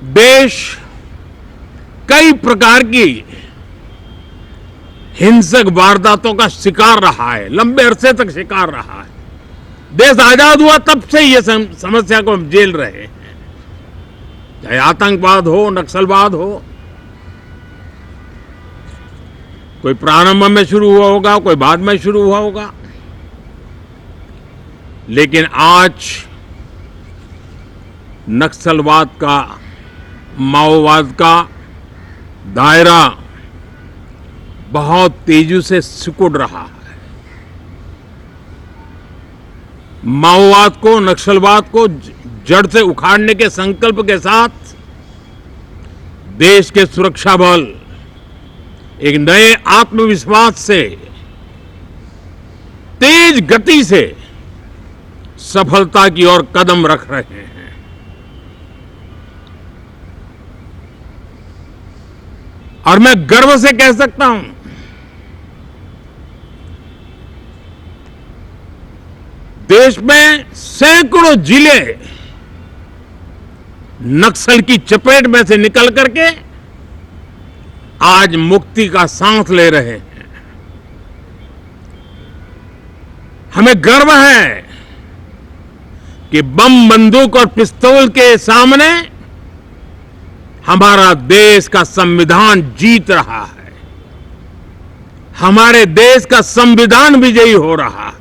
देश कई प्रकार की हिंसक वारदातों का शिकार रहा है, लंबे अरसे तक शिकार रहा है। देश आजाद हुआ तब से ये समस्या को हम झेल रहे हैं, चाहे आतंकवाद हो, नक्सलवाद हो। कोई प्रारंभ में शुरू हुआ होगा, कोई बाद में शुरू हुआ होगा, लेकिन आज नक्सलवाद का, माओवाद का दायरा बहुत तेजी से सिकुड़ रहा है। माओवाद को, नक्सलवाद को जड़ से उखाड़ने के संकल्प के साथ देश के सुरक्षा बल एक नए आत्मविश्वास से, तेज गति से सफलता की ओर कदम रख रहे हैं। और मैं गर्व से कह सकता हूं, देश में सैकड़ों जिले नक्सल की चपेट में से निकल करके आज मुक्ति का सांस ले रहे हैं। हमें गर्व है कि बम, बंदूक और पिस्तौल के सामने हमारा देश का संविधान जीत रहा है, हमारे देश का संविधान विजयी हो रहा है।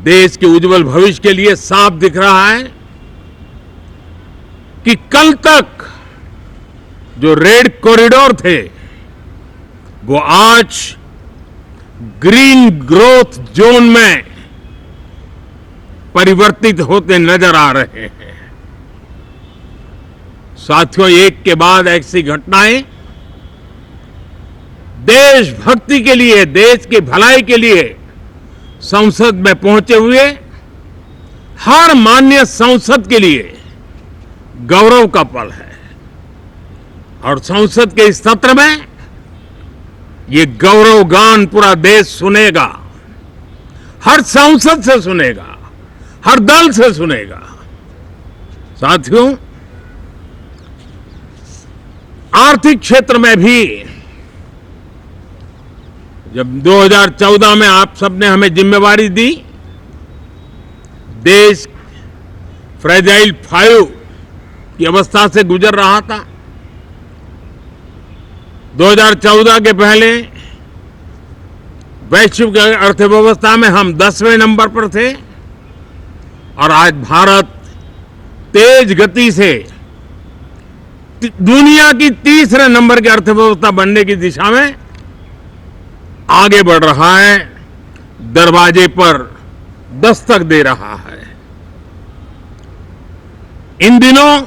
देश के उज्जवल भविष्य के लिए साफ दिख रहा है कि कल तक जो रेड कॉरिडोर थे वो आज ग्रीन ग्रोथ जोन में परिवर्तित होते नजर आ रहे हैं। साथियों, एक के बाद ऐसी घटनाएं देशभक्ति के लिए, देश की भलाई के लिए संसद में पहुंचे हुए हर माननीय सांसद के लिए गौरव का पल है। और संसद के इस सत्र में ये गौरव गान पूरा देश सुनेगा, हर सांसद से सुनेगा, हर दल से सुनेगा। साथियों, आर्थिक क्षेत्र में भी जब 2014 में आप सबने हमें जिम्मेवारी दी, देश फ्रेजाइल 5 की अवस्था से गुजर रहा था। 2014 के पहले वैश्विक अर्थव्यवस्था में हम 10वें नंबर पर थे और आज भारत तेज गति से दुनिया की तीसरे नंबर की अर्थव्यवस्था बनने की दिशा में आगे बढ़ रहा है, दरवाजे पर दस्तक दे रहा है। इन दिनों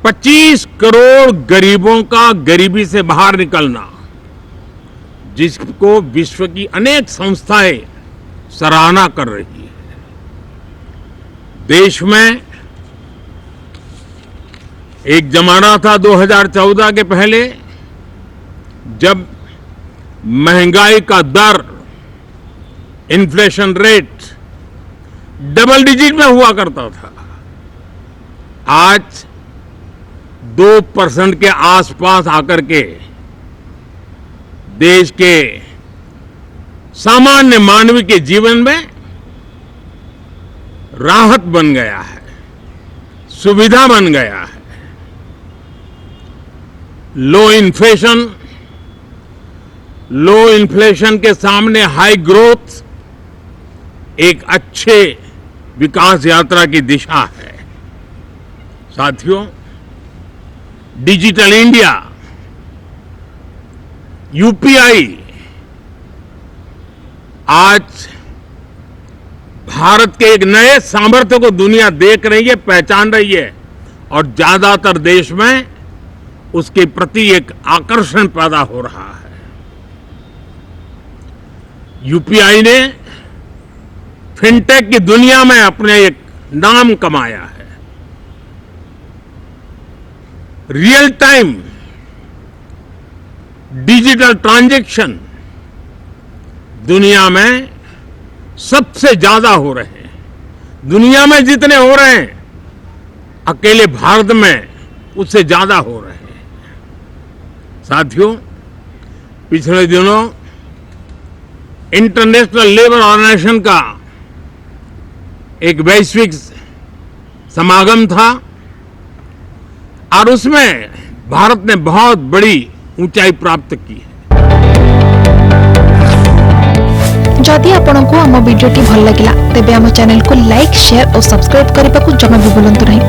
25 करोड़ गरीबों का गरीबी से बाहर निकलना, जिसको विश्व की अनेक संस्थाएं सराहना कर रही है। देश में एक जमाना था 2014 के पहले जब महंगाई का दर, इन्फ्लेशन रेट डबल डिजिट में हुआ करता था। आज 2% के आसपास आकर के देश के सामान्य मानवी के जीवन में राहत बन गया है, सुविधा बन गया है। लो इन्फ्लेशन के सामने हाई ग्रोथ एक अच्छे विकास यात्रा की दिशा है। साथियों, डिजिटल इंडिया, यूपीआई आज भारत के एक नए सामर्थ्य को दुनिया देख रही है, पहचान रही है और ज्यादातर देश में उसके प्रति एक आकर्षण पैदा हो रहा है। यूपीआई ने फिनटेक की दुनिया में अपने एक नाम कमाया है। रियल टाइम डिजिटल ट्रांजैक्शन दुनिया में सबसे ज्यादा हो रहे हैं। दुनिया में जितने हो रहे हैं अकेले भारत में उससे ज्यादा हो रहे हैं। साथियों, पिछले दिनों इंटरनेशनल लेबर ऑर्गेनाइजेशन का एक वैश्विक समागम था और उसमें भारत ने बहुत बड़ी ऊंचाई प्राप्त की है। जदि आपंक आम भिडी भल लगा तेब आम चैनल को लाइक, शेयर और सब्सक्राइब करने को जमा भी भूलु नहीं।